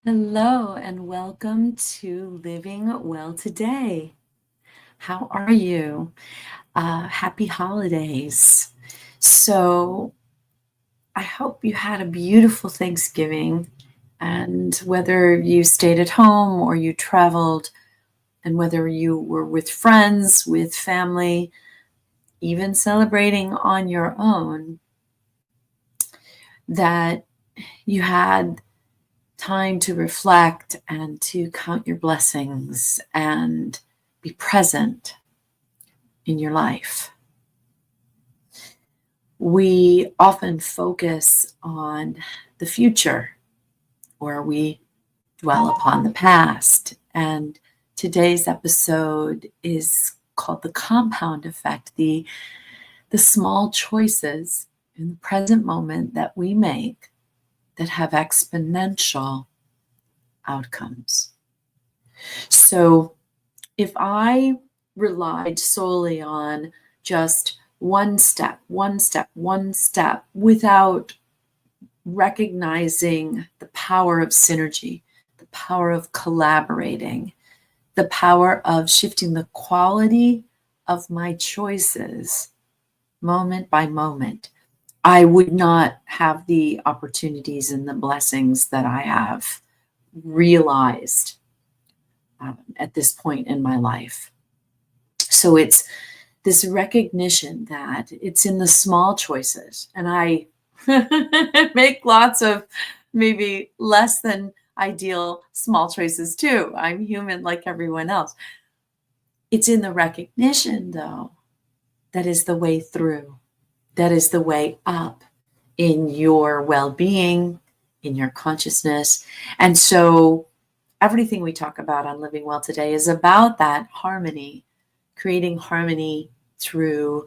Hello and welcome to Living Well Today. How are you? Happy holidays. So, I hope you had a beautiful Thanksgiving, and whether you stayed at home or you traveled, and whether you were with friends, with family, even celebrating on your own, that you had time to reflect and to count your blessings and be present in your life. We often focus on the future, or we dwell upon the past. And today's episode is called The Compound Effect, the small choices in the present moment that we make that have exponential outcomes. So if I relied solely on just one step, without recognizing the power of synergy, the power of collaborating, the power of shifting the quality of my choices moment by moment, I would not have the opportunities and the blessings that I have realized at this point in my life. So it's this recognition that it's in the small choices. And I make lots of maybe less than ideal small choices too. I'm human like everyone else. It's in the recognition, though, that is the way through, that is the way up in your well-being, in your consciousness. And so everything we talk about on Living Well Today is about that harmony, creating harmony through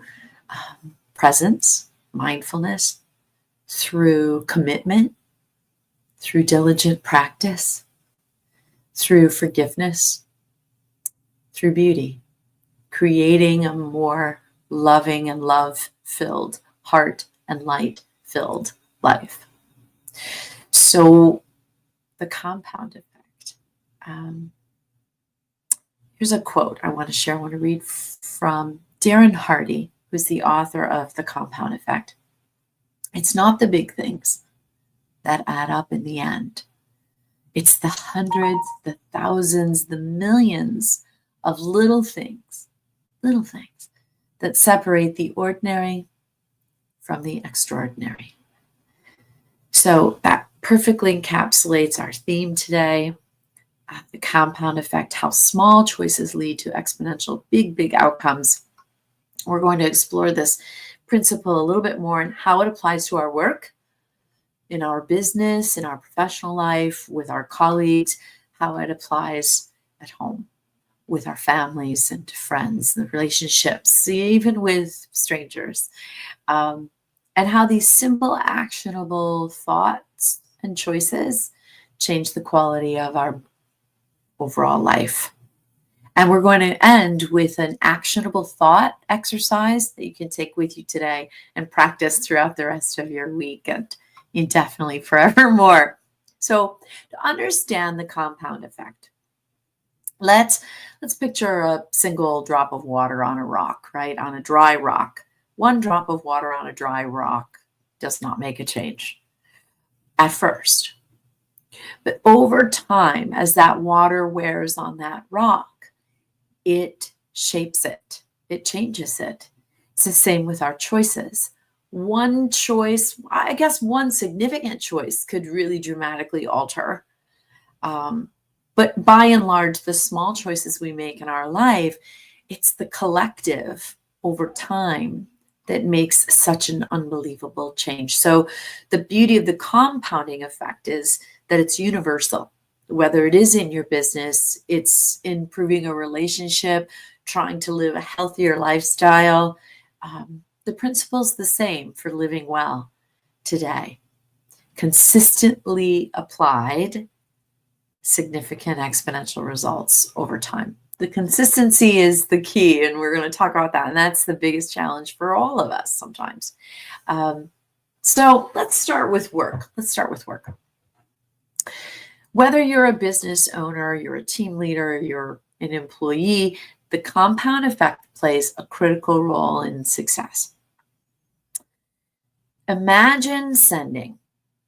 presence, mindfulness, through commitment, through diligent practice, through forgiveness, through beauty, creating a more loving and love-filled, heart and light-filled life. So the compound effect. Here's a quote I want to share. I want to read from Darren Hardy, who's the author of The Compound Effect. It's not the big things that add up in the end. It's the hundreds, the thousands, the millions of little things that separate the ordinary from the extraordinary. So that perfectly encapsulates our theme today. The compound effect, how small choices lead to exponential big outcomes. We're going to explore this principle a little bit more and how it applies to our work, in our business, in our professional life, with our colleagues, how it applies at home with our families and friends, the relationships, even with strangers, and how these simple, actionable thoughts and choices change the quality of our overall life. And we're going to end with an actionable thought exercise that you can take with you today and practice throughout the rest of your week and indefinitely forevermore. So to understand the compound effect, let's picture a single drop of water on a rock, right? On a dry rock. One drop of water on a dry rock does not make a change at first. But over time, as that water wears on that rock, it shapes it. It changes it. It's the same with our choices. One choice, I guess one significant choice could really dramatically alter. But by and large, the small choices we make in our life, it's the collective over time that makes such an unbelievable change. So the beauty of the compounding effect is that it's universal. Whether it is in your business, it's improving a relationship, trying to live a healthier lifestyle. The principle's the same for living well today. Consistently applied, significant exponential results over time. The consistency is the key, and we're going to talk about that. And that's the biggest challenge for all of us sometimes. So let's start with work. Whether you're a business owner, you're a team leader, you're an employee, the compound effect plays a critical role in success. Imagine sending.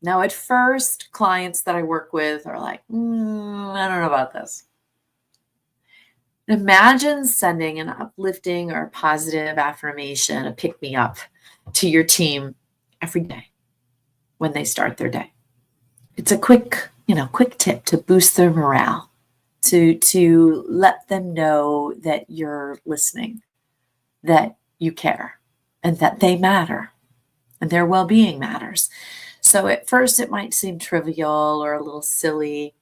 Now, at first, clients that I work with are like, I don't know about this. Imagine sending an uplifting or positive affirmation, a pick-me-up to your team every day when they start their day. It's a quick tip to boost their morale, to let them know that you're listening, that you care, and that they matter, and their well-being matters. So at first it might seem trivial or a little silly,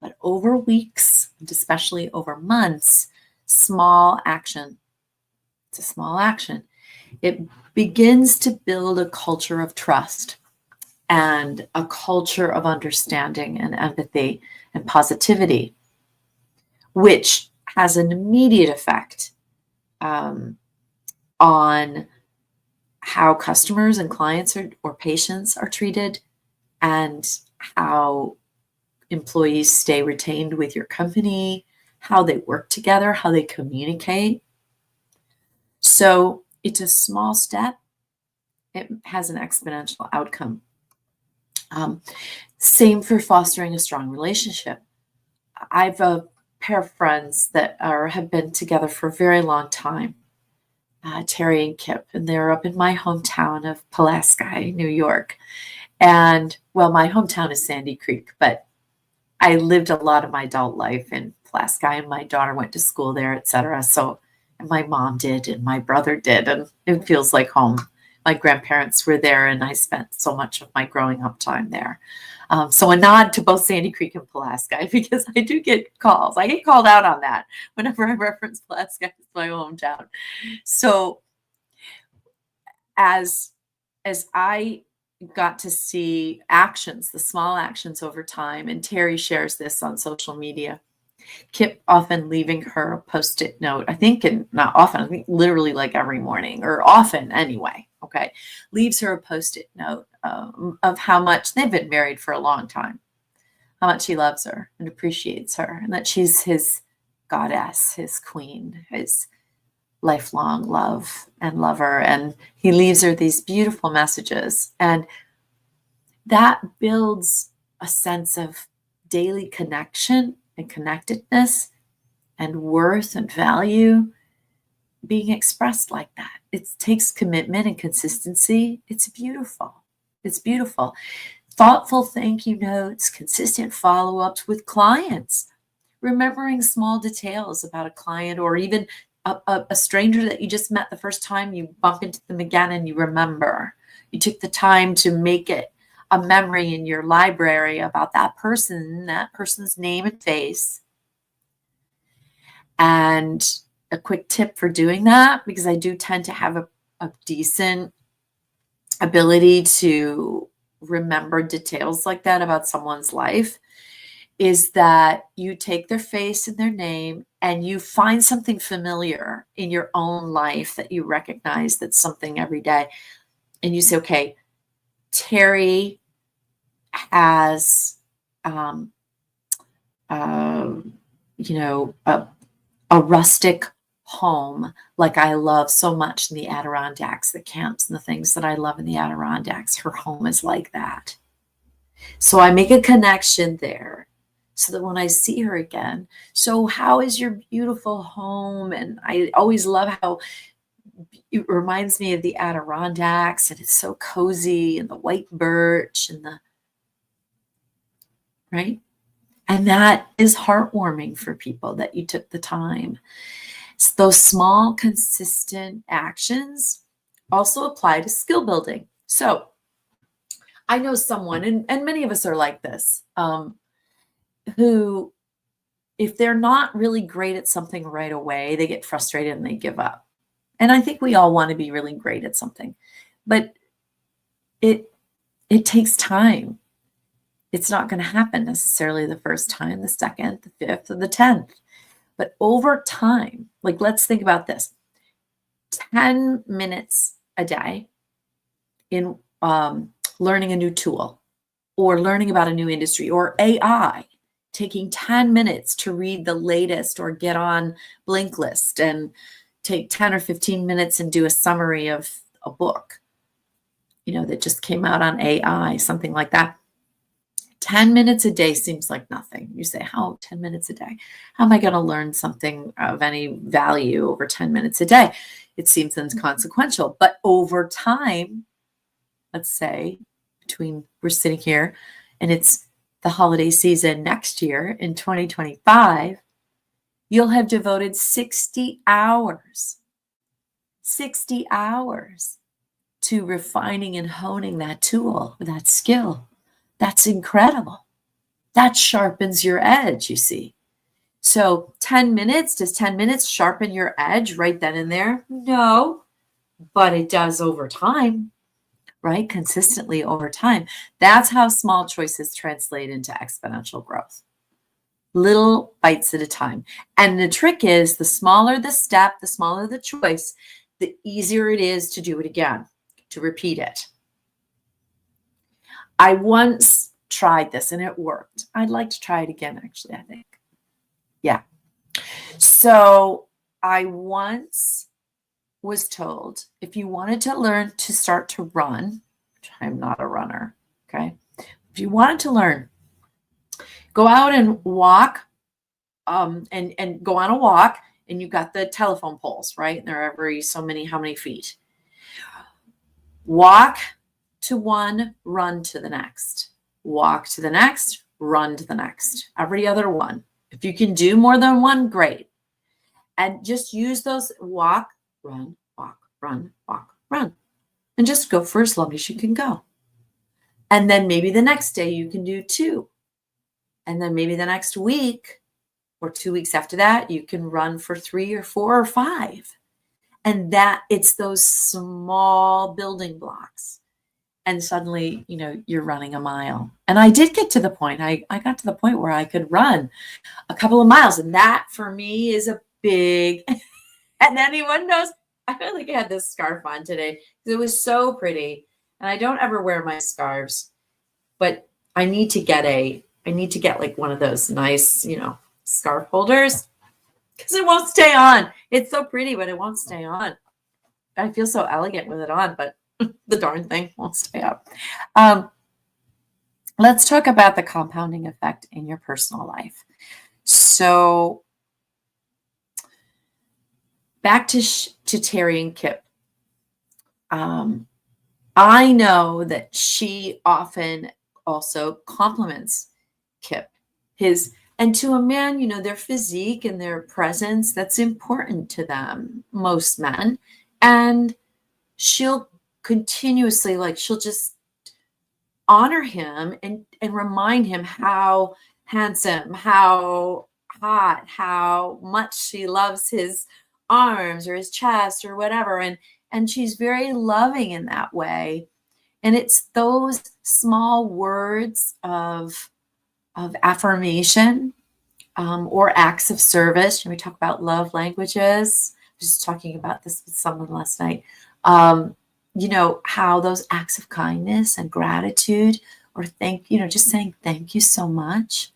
but over weeks, and especially over months, small action. It's a small action. It begins to build a culture of trust and a culture of understanding and empathy and positivity, which has an immediate effect on how customers and clients or patients are treated, and how employees stay retained with your company, how they work together, how they communicate. So it's a small step. It has an exponential outcome. Same for fostering a strong relationship. I have a pair of friends that have been together for a very long time, Terry and Kip, and they're up in my hometown of Pulaski, New York. And well, my hometown is Sandy Creek, but I lived a lot of my adult life in Pulaski, and my daughter went to school there, etc. So, and my mom did, and my brother did, and it feels like home. My grandparents were there, and I spent so much of my growing up time there. So a nod to both Sandy Creek and Pulaski, because I do get calls. I get called out on that whenever I reference Pulaski as my hometown. So as I got to see actions, the small actions over time, and Terry shares this on social media, Kip often leaving her a Post-it note, I think literally like every morning, or often anyway, okay, leaves her a Post-it note of how much they've been married for a long time, how much he loves her and appreciates her, and that she's his goddess, his queen, his lifelong love and lover. And he leaves her these beautiful messages, and that builds a sense of daily connection and connectedness and worth and value being expressed like that. It takes commitment and consistency. It's beautiful. It's beautiful. Thoughtful thank you notes, consistent follow-ups with clients, remembering small details about a client, or even a stranger that you just met the first time, you bump into them again and you remember. You took the time to make it a memory in your library about that person's name and face. And a quick tip for doing that, because I do tend to have a decent ability to remember details like that about someone's life, is that you take their face and their name and you find something familiar in your own life that you recognize, that's something every day. And you say, okay, Terry has, a rustic home like I love so much in the Adirondacks, the camps and the things that I love in the Adirondacks. Her home is like that. So I make a connection there so that when I see her again, so how is your beautiful home? And I always love how it reminds me of the Adirondacks, and it's so cozy, and the white birch and right? And that is heartwarming for people that you took the time. So those small, consistent actions also apply to skill building. So I know someone, and many of us are like this, who, if they're not really great at something right away, they get frustrated and they give up. And I think we all want to be really great at something, but it takes time. It's not going to happen necessarily the first time, the second, the fifth, or the 10th. But over time, like, let's think about this. 10 minutes a day in learning a new tool, or learning about a new industry, or AI, taking 10 minutes to read the latest or get on Blinkist and take 10 or 15 minutes and do a summary of a book, that just came out on AI, something like that. 10 minutes a day seems like nothing. You say, how 10 minutes a day? How am I going to learn something of any value over 10 minutes a day? It seems inconsequential, but over time, let's say we're sitting here and it's the holiday season next year in 2025, you'll have devoted 60 hours to refining and honing that tool, that skill. That's incredible. That sharpens your edge, you see. So 10 minutes, does 10 minutes sharpen your edge right then and there? No, but it does over time, right? Consistently over time. That's how small choices translate into exponential growth. Little bites at a time. And the trick is, the smaller the step, the smaller the choice, the easier it is to do it again, to repeat it. I once tried this and it worked. I'd like to try it again, actually, I think. Yeah. So I once was told, if you wanted to learn to start to run, which I'm not a runner, okay? If you wanted to learn, go out and walk, and go on a walk, and you got the telephone poles, right? They're every so many, how many feet? Walk to one, run to the next. Walk to the next, run to the next. Every other one. If you can do more than one, great. And just use those walk, run, walk, run, walk, run. And just go for as long as you can go. And then maybe the next day you can do 2. And then maybe the next week or 2 weeks after that, you can run for 3 or 4 or 5. And that it's those small building blocks. And suddenly, you're running a mile. And I did get to the point, I got to the point where I could run a couple of miles. And that for me is a big, and anyone knows, I feel like I had this scarf on today because it was so pretty. And I don't ever wear my scarves, but I need to get like one of those nice, scarf holders, because it won't stay on. It's so pretty, but it won't stay on. I feel so elegant with it on, but the darn thing won't stay up. Let's talk about the compounding effect in your personal life. So back to Terry and Kip. I know that she often also compliments Kip, and to a man, their physique and their presence, that's important to them, most men. And she'll continuously, she'll just honor him and remind him how handsome, how hot, how much she loves his arms or his chest or whatever. And she's very loving in that way. And it's those small words of affirmation, or acts of service. We talk about love languages. I was just talking about this with someone last night. How those acts of kindness and gratitude, or just saying thank you so much.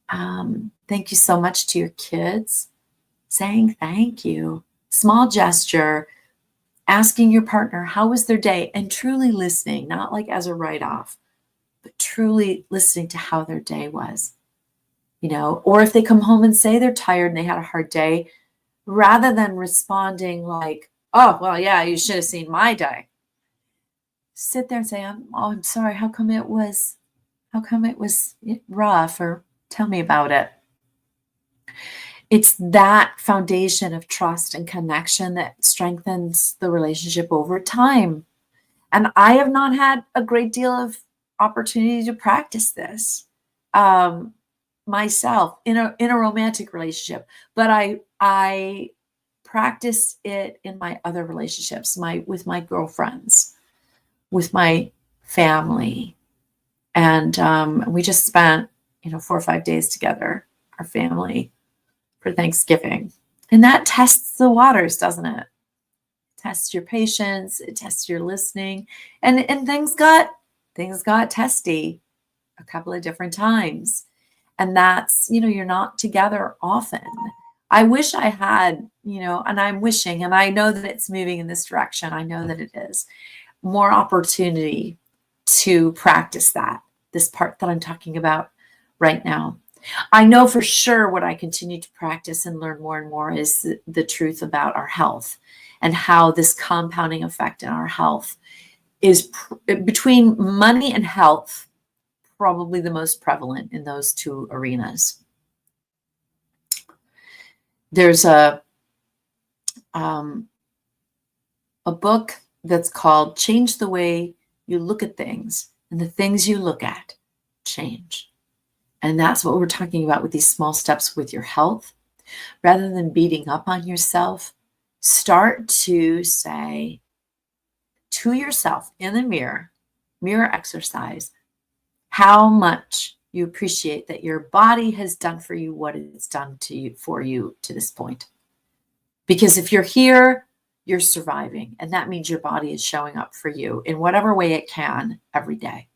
Thank you so much to your kids. Saying thank you. Small gesture. Asking your partner, how was their day? And truly listening, not like as a write-off, but truly listening to how their day was. Or if they come home and say they're tired and they had a hard day, rather than responding like, oh, well, yeah, you should have seen my day. Sit there and say, I'm sorry. How come it was rough? Or tell me about it. It's that foundation of trust and connection that strengthens the relationship over time. And I have not had a great deal of opportunity to practice this myself in a romantic relationship, but I practice it in my other relationships, with my girlfriends, with my family, and we just spent 4 or 5 days together, our family, for Thanksgiving, and that tests the waters, doesn't it? Tests your patience, it tests your listening, and things got testy a couple of different times. And that's, you're not together often. I wish I had, and I'm wishing, and I know that it's moving in this direction. I know that it is more opportunity to practice this part that I'm talking about right now. I know for sure what I continue to practice and learn more and more is the truth about our health and how this compounding effect in our health is between money and health, probably the most prevalent in those two arenas. There's a book that's called Change the Way You Look at Things, and the things you look at change. And that's what we're talking about with these small steps with your health. Rather than beating up on yourself, start to say to yourself in the mirror exercise, how much you appreciate that your body has done for you what it's done for you to this point. Because if you're here, you're surviving. And that means your body is showing up for you in whatever way it can every day.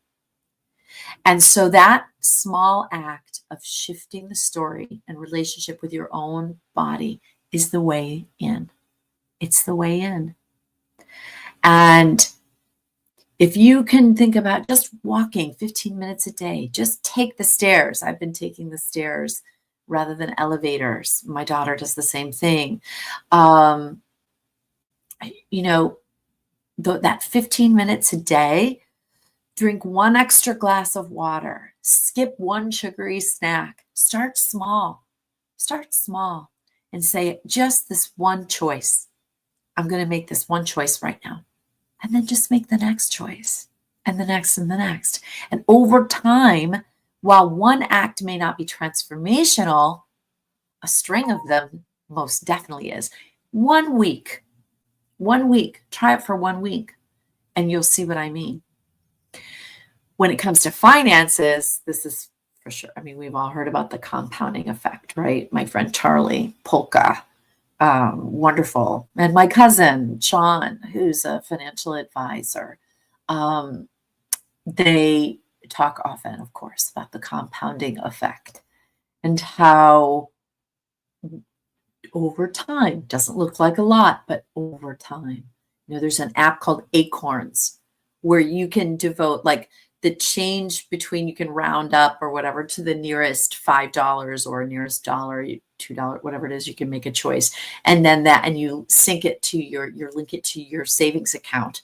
And so that small act of shifting the story and relationship with your own body is the way in. It's the way in. And if you can think about just walking 15 minutes a day, just take the stairs. I've been taking the stairs rather than elevators. My daughter does the same thing. That 15 minutes a day, drink one extra glass of water, skip one sugary snack, start small and say just this one choice. I'm going to make this one choice right now. And then just make the next choice and the next and the next. And over time, while one act may not be transformational, a string of them most definitely is. 1 week, try it for 1 week, and you'll see what I mean. When it comes to finances, this is for sure. I mean, we've all heard about the compounding effect, right? My friend Charlie Polka, wonderful. And my cousin, Sean, who's a financial advisor, they talk often, of course, about the compounding effect and how over time, doesn't look like a lot, but over time, there's an app called Acorns where you can devote like the change between, you can round up or whatever to the nearest $5 or nearest dollar, $2, whatever it is, you can make a choice. And then and you sync it to link it to your savings account.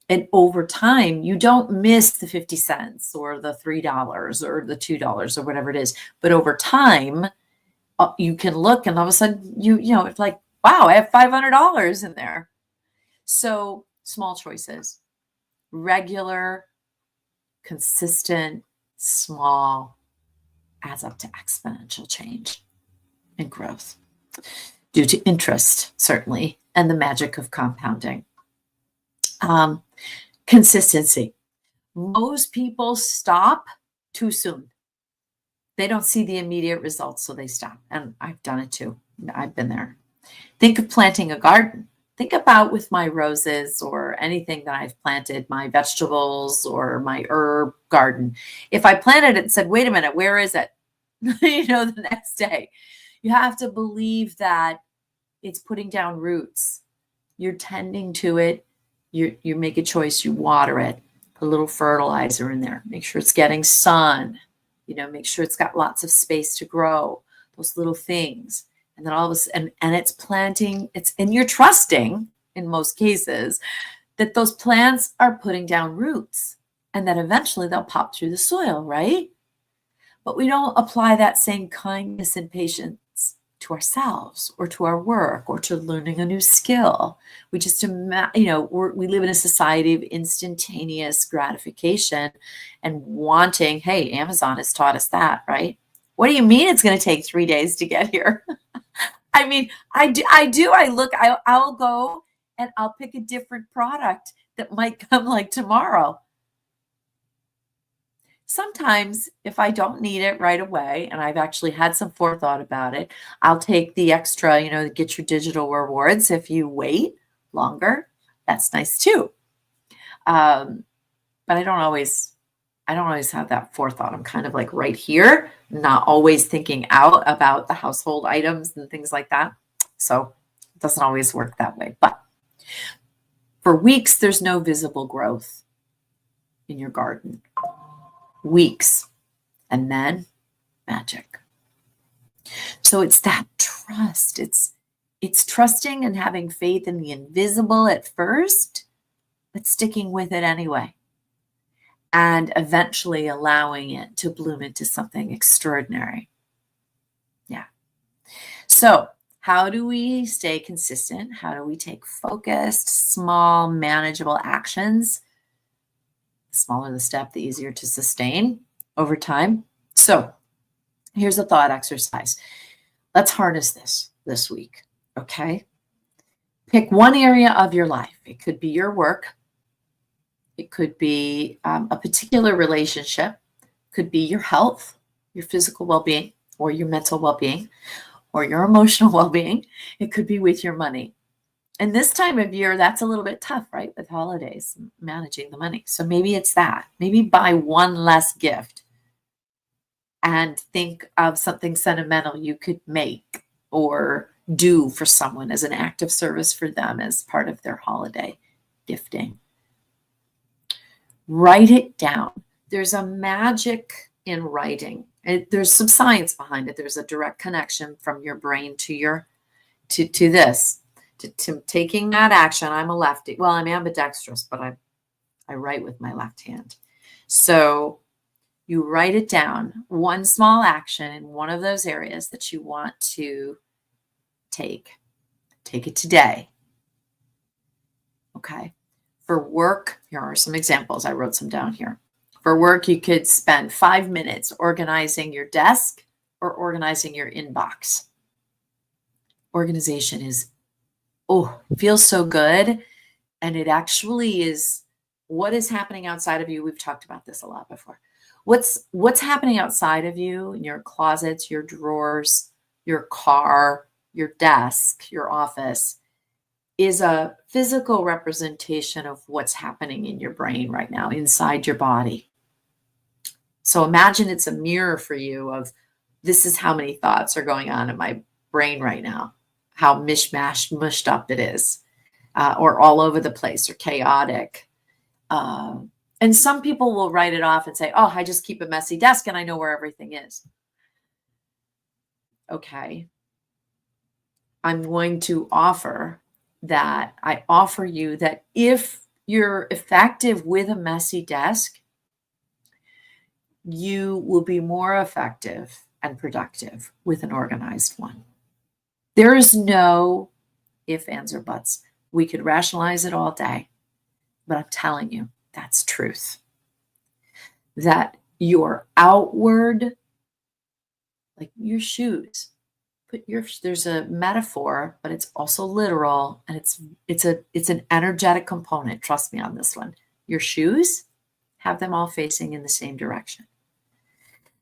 And over time, you don't miss the 50 cents or the $3 or the $2 or whatever it is. But over time, you can look and all of a sudden it's like, wow, I have $500 in there. So small choices, regular, consistent, small, adds up to exponential change and growth due to interest, certainly, and the magic of compounding. Consistency. Most people stop too soon. They don't see the immediate results, so they stop. And I've done it too. I've been there. Think of planting a garden. Think about with my roses or anything that I've planted, my vegetables or my herb garden. If I planted it and said, wait a minute, where is it? The next day, you have to believe that it's putting down roots. You're tending to it. You make a choice, you water it, put a little fertilizer in there, make sure it's getting sun, make sure it's got lots of space to grow, those little things. And then all of a sudden, and it's planting, and you're trusting in most cases that those plants are putting down roots and that eventually they'll pop through the soil, right? But we don't apply that same kindness and patience to ourselves or to our work or to learning a new skill. We just, we live in a society of instantaneous gratification and wanting, hey, Amazon has taught us that, right? What do you mean it's going to take 3 days to get here? I mean, I do. I'll go and I'll pick a different product that might come like tomorrow. Sometimes if I don't need it right away and I've actually had some forethought about it, I'll take the extra, get your digital rewards. If you wait longer, that's nice too. But I don't always I don't always have that forethought. I'm kind of like right here, not always thinking out about the household items and things like that. So it doesn't always work that way. But for weeks, there's no visible growth in your garden. Weeks. And then magic. So it's that trust. It's trusting and having faith in the invisible at first, but sticking with it anyway. And eventually allowing it to bloom into something extraordinary. Yeah. So how do we stay consistent? How do we take focused, small, manageable actions? The smaller the step, the easier to sustain over time. So here's a thought exercise. Let's harness this week, okay? Pick one area of your life. It could be your work. It could be a particular relationship. It could be your health, your physical well-being, or your mental well-being, or your emotional well-being. It could be with your money. And this time of year, that's a little bit tough, right? With holidays, managing the money. So maybe it's that. Maybe buy one less gift and think of something sentimental you could make or do for someone as an act of service for them as part of their holiday gifting. Write it down. There's a magic in writing. There's some science behind it. There's a direct connection from your brain to this, to taking that action. I'm a lefty. Well, I'm ambidextrous, but I write with my left hand. So you write it down, one small action in one of those areas that you want to take. Take it today. Okay. For work, here are some examples. I wrote some down here. For work, you could spend 5 minutes organizing your desk or organizing your inbox. Organization feels so good. And it actually is what is happening outside of you. We've talked about this a lot before. What's happening outside of you in your closets, your drawers, your car, your desk, your office is a physical representation of what's happening in your brain right now, inside your body. So imagine it's a mirror for you of this is how many thoughts are going on in my brain right now, how mushed up it is, or all over the place or chaotic. And some people will write it off and say, oh, I just keep a messy desk and I know where everything is. Okay. I'm going to offer you that if you're effective with a messy desk, you will be more effective and productive with an organized one. There is no ifs, ands, or buts. We could rationalize it all day, but I'm telling you, that's truth. That your outward, like your shoes, there's a metaphor, but it's also literal, and it's an energetic component. Trust me on this one. Your shoes, have them all facing in the same direction.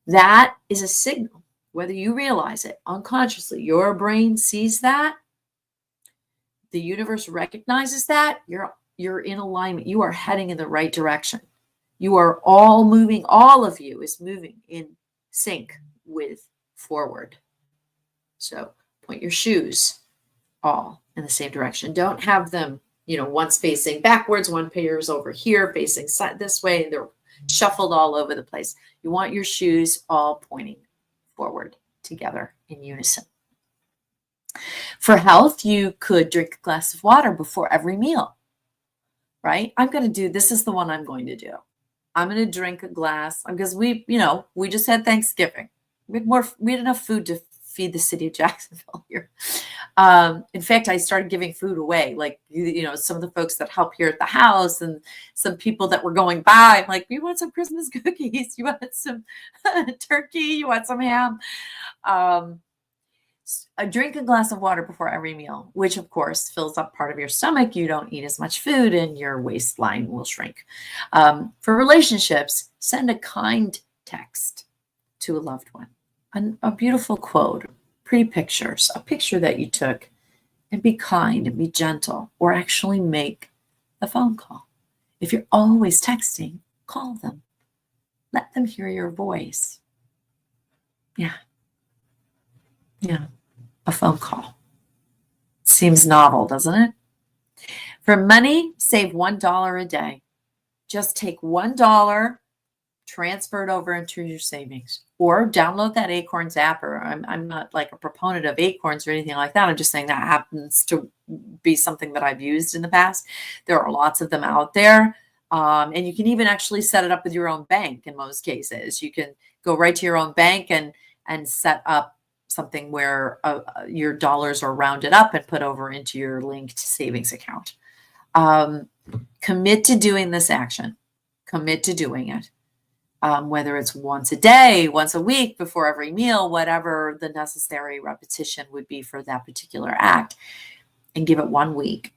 That is a signal, whether you realize it unconsciously. Your brain sees that. The universe recognizes that. You're in alignment. You are heading in the right direction. You are all moving. All of you is moving in sync with forward. So point your shoes all in the same direction. Don't have them, one's facing backwards, one pair is over here facing this way, and they're shuffled all over the place. You want your shoes all pointing forward together in unison. For health, you could drink a glass of water before every meal, right? This is the one I'm going to do. I'm going to drink a glass because we just had Thanksgiving. We had enough food to feed the city of Jacksonville here. In fact, I started giving food away, like, some of the folks that help here at the house and some people that were going by. I'm like, you want some Christmas cookies? You want some turkey? You want some ham? Drink a glass of water before every meal, which of course fills up part of your stomach. You don't eat as much food and your waistline will shrink. For relationships, send a kind text to a loved one. A beautiful quote, pretty pictures, a picture that you took, and be kind and be gentle, or actually make a phone call. If you're always texting, call them. Let them hear your voice. Yeah. Yeah. A phone call. Seems novel, doesn't it? For money, save $1 a day. Just take $1, transfer it over into your savings, or download that Acorns app. Or I'm not like a proponent of Acorns or anything like that. I'm just saying that happens to be something that I've used in the past. There are lots of them out there. And you can even actually set it up with your own bank in most cases. You can go right to your own bank and set up something where your dollars are rounded up and put over into your linked savings account. Commit to doing this action. Commit to doing it. Whether it's once a day, once a week, before every meal, whatever the necessary repetition would be for that particular act, and give it 1 week.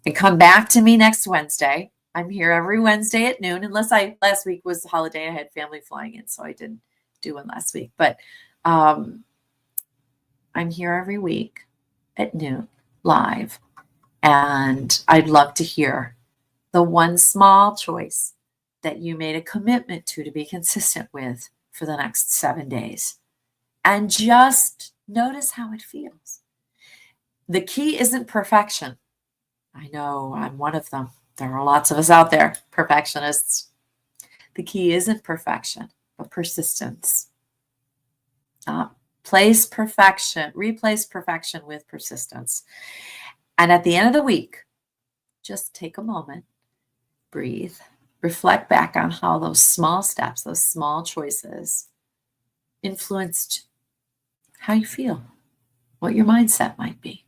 And come back to me next Wednesday. I'm here every Wednesday at noon, unless last week was the holiday. I had family flying in, so I didn't do one last week. But I'm here every week at noon, live. And I'd love to hear the one small choice that you made a commitment to be consistent with for the next 7 days. And just notice how it feels. The key isn't perfection. I know I'm one of them. There are lots of us out there, perfectionists. The key isn't perfection, but persistence. Replace perfection with persistence. And at the end of the week, just take a moment, breathe, reflect back on how those small steps, those small choices influenced how you feel, what your mindset might be,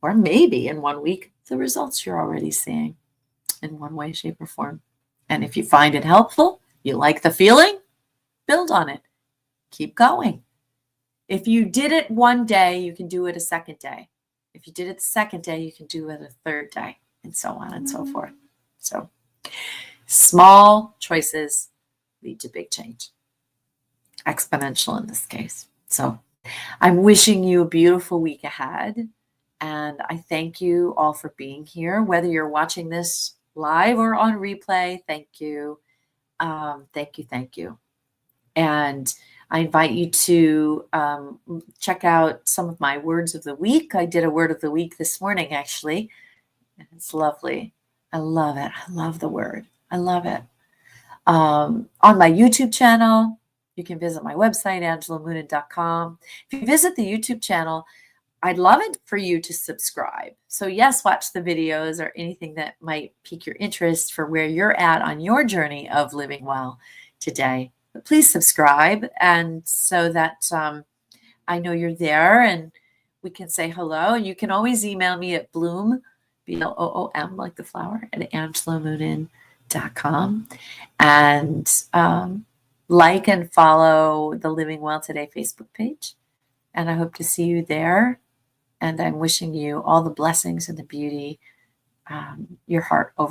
or maybe in 1 week, the results you're already seeing in one way, shape, or form. And if you find it helpful, you like the feeling, build on it. Keep going. If you did it one day, you can do it a second day. If you did it the second day, you can do it a third day, and so on and so forth. So small choices lead to big change. Exponential in this case. So I'm wishing you a beautiful week ahead. And I thank you all for being here, whether you're watching this live or on replay. Thank you. Thank you. And I invite you to check out some of my words of the week. I did a word of the week this morning, actually. And it's lovely. I love it. I love the word. I love it. On my YouTube channel, you can visit my website, angelamoonin.com. If you visit the YouTube channel, I'd love it for you to subscribe. So yes, watch the videos or anything that might pique your interest for where you're at on your journey of living well today. But please subscribe, and so that I know you're there and we can say hello. And you can always email me at Bloom, BLOOM, like the flower, at angelamoonin.com. And like and follow the Living Well Today Facebook page. And I hope to see you there. And I'm wishing you all the blessings and the beauty your heart can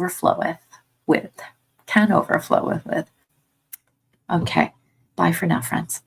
overflow with. Okay. Bye for now, friends.